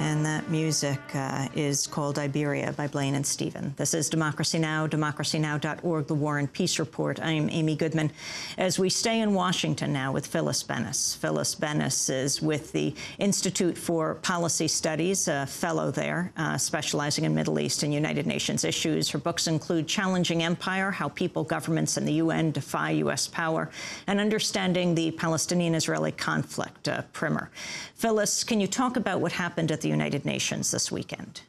And that music is called Iberia by Blaine and Stephen. This is Democracy Now!, democracynow.org, The War and Peace Report. I'm Amy Goodman. As we stay in Washington now with Phyllis Bennis. Phyllis Bennis is with the Institute for Policy Studies, a fellow there, specializing in Middle East and United Nations issues. Her books include Challenging Empire, How People, Governments, and the UN Defy U.S. Power, and Understanding the Palestinian-Israeli Conflict, primer. Phyllis, can you talk about what happened at the United Nations this weekend?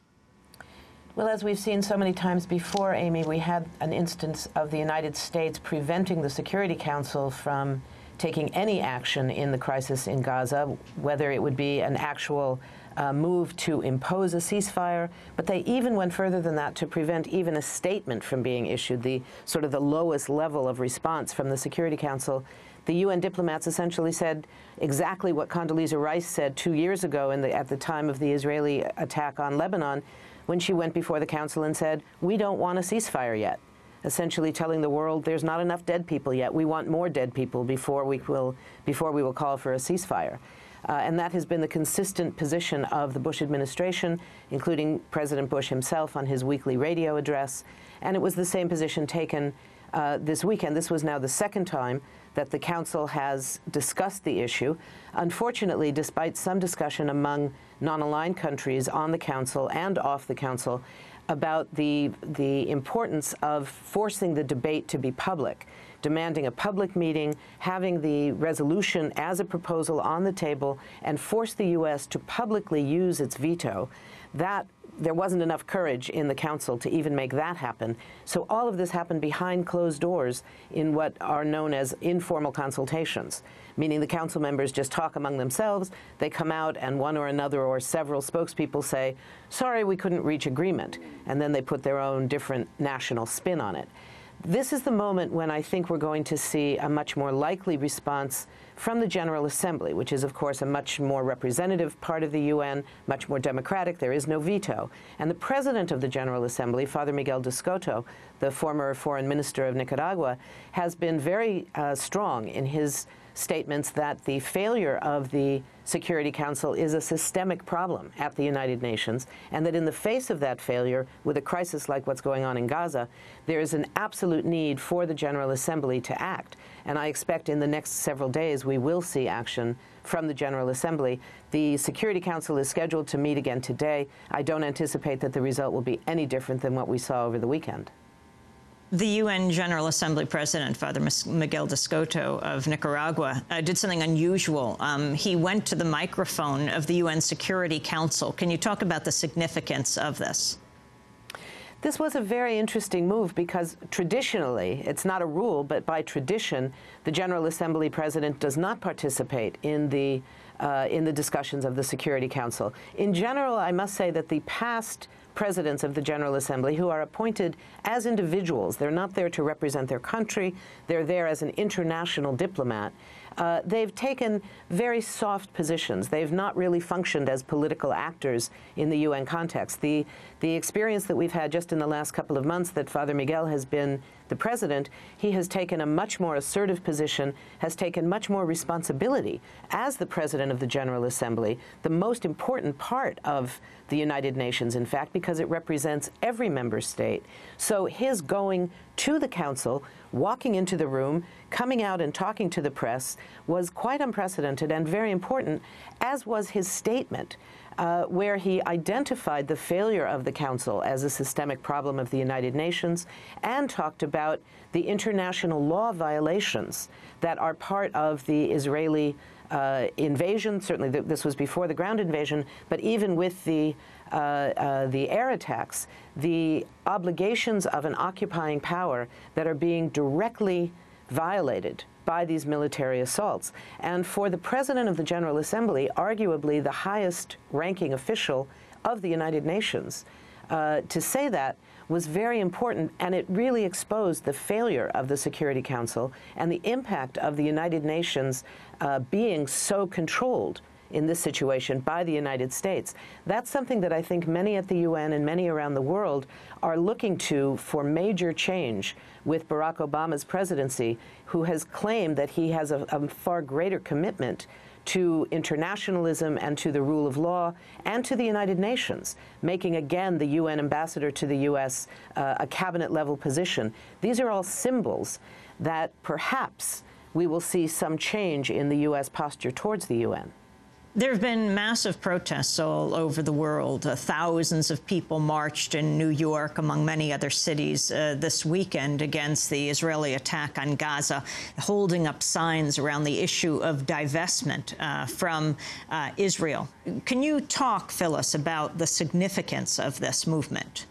Well, as we've seen so many times before, Amy, we had an instance of the United States preventing the Security Council from taking any action in the crisis in Gaza, whether it would be an actual move to impose a ceasefire, but they even went further than that to prevent even a statement from being issued, the sort of the lowest level of response from the Security Council. The UN diplomats essentially said exactly what Condoleezza Rice said 2 years ago at the time of the Israeli attack on Lebanon, when she went before the Council and said, we don't want a ceasefire yet, essentially telling the world there's not enough dead people yet. We want more dead people before we will call for a ceasefire. And that has been the consistent position of the Bush administration, including President Bush himself on his weekly radio address. And it was the same position taken this weekend. This was now the second time that the Council has discussed the issue. Unfortunately, despite some discussion among non-aligned countries on the Council and off the Council about the importance of forcing the debate to be public, demanding a public meeting, having the resolution as a proposal on the table, and force the U.S. to publicly use its veto, that there wasn't enough courage in the Council to even make that happen. So all of this happened behind closed doors in what are known as informal consultations, meaning the Council members just talk among themselves. They come out and one or another or several spokespeople say, sorry, we couldn't reach agreement, and then they put their own different national spin on it. This is the moment when I think we're going to see a much more likely response from the General Assembly, which is, of course, a much more representative part of the UN, much more democratic. There is no veto. And the president of the General Assembly, Father Miguel de Soto, the former foreign minister of Nicaragua, has been very strong in his statements that the failure of the Security Council is a systemic problem at the United Nations, and that in the face of that failure, with a crisis like what's going on in Gaza, there is an absolute need for the General Assembly to act. And I expect in the next several days we will see action from the General Assembly. The Security Council is scheduled to meet again today. I don't anticipate that the result will be any different than what we saw over the weekend. The UN General Assembly President, Father Miguel de Soto of Nicaragua, did something unusual. He went to the microphone of the UN Security Council. Can you talk about the significance of this? This was a very interesting move because traditionally, it's not a rule, but by tradition, the General Assembly President does not participate in the discussions of the Security Council. In general, I must say that the past presidents of the General Assembly, who are appointed as individuals, they're not there to represent their country, they're there as an international diplomat, they've taken very soft positions. They've not really functioned as political actors in the UN context. The experience that we've had just in the last couple of months that Father Miguel has been the president, he has taken a much more assertive position, has taken much more responsibility as the president of the General Assembly, the most important part of the United Nations, in fact, because it represents every member state. So his going to the Council, walking into the room, coming out and talking to the press was quite unprecedented and very important, as was his statement, where he identified the failure of the Council as a systemic problem of the United Nations and talked about the international law violations that are part of the Israeli invasion. Certainly this was before the ground invasion, but even with the air attacks, the obligations of an occupying power that are being directly violated by these military assaults. And for the President of the General Assembly, arguably the highest ranking official of the United Nations, to say that was very important, and it really exposed the failure of the Security Council and the impact of the United Nations being so controlled in this situation by the United States. That's something that I think many at the UN and many around the world are looking to for major change with Barack Obama's presidency, who has claimed that he has a far greater commitment to internationalism and to the rule of law and to the United Nations, making again the UN ambassador to the U.S. A cabinet-level position. These are all symbols that perhaps we will see some change in the U.S. posture towards the UN. There have been massive protests all over the world. Thousands of people marched in New York, among many other cities, this weekend against the Israeli attack on Gaza, holding up signs around the issue of divestment from Israel. Can you talk, Phyllis, about the significance of this movement?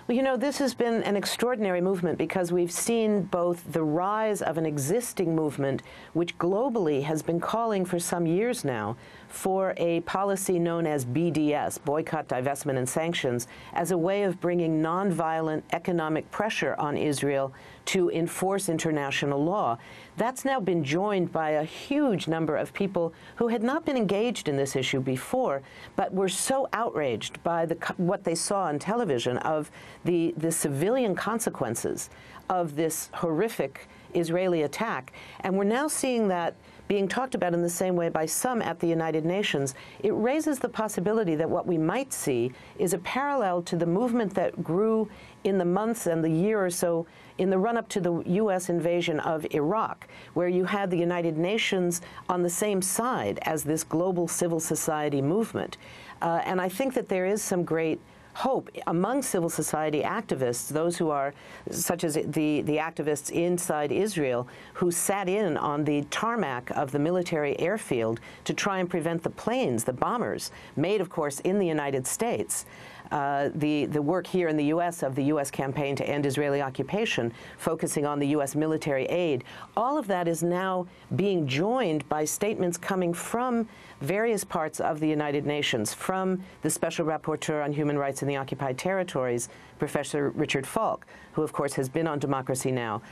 Well, you know, this has been an extraordinary movement because we've seen both the rise of an existing movement, which globally has been calling for some years now for a policy known as BDS, Boycott, Divestment, and Sanctions, as a way of bringing nonviolent economic pressure on Israel to enforce international law. That's now been joined by a huge number of people who had not been engaged in this issue before, but were so outraged by what they saw on television of the civilian consequences of this horrific Israeli attack. And we're now seeing that being talked about in the same way by some at the United Nations. It raises the possibility that what we might see is a parallel to the movement that grew in the months and the year or so in the run-up to the U.S. invasion of Iraq, where you had the United Nations on the same side as this global civil society movement. And I think that there is some great hope among civil society activists, those who are, such as the activists inside Israel, who sat in on the tarmac of the military airfield to try and prevent the planes, the bombers, made, of course, in the United States. The work here in the U.S. of the U.S. campaign to end Israeli occupation, focusing on the U.S. military aid, all of that is now being joined by statements coming from various parts of the United Nations, from the Special Rapporteur on Human Rights in the Occupied Territories, Professor Richard Falk, who, of course, has been on Democracy Now!,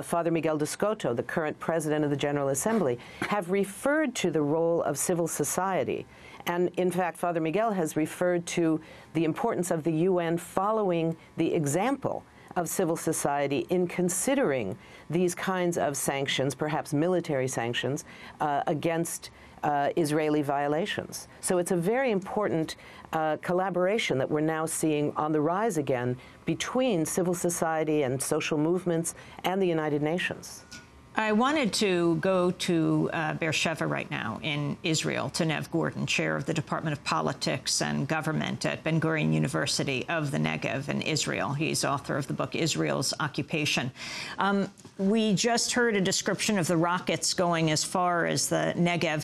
Father Miguel Descoto, the current president of the General Assembly, have referred to the role of civil society. And, in fact, Father Miguel has referred to the importance of the UN following the example of civil society in considering these kinds of sanctions, perhaps military sanctions, against Israeli violations. So it's a very important collaboration that we're now seeing on the rise again between civil society and social movements and the United Nations. I wanted to go to Beersheba right now in Israel, to Nev Gordon, chair of the Department of Politics and Government at Ben Gurion University of the Negev in Israel. He's author of the book Israel's Occupation. We just heard a description of the rockets going as far as the Negev.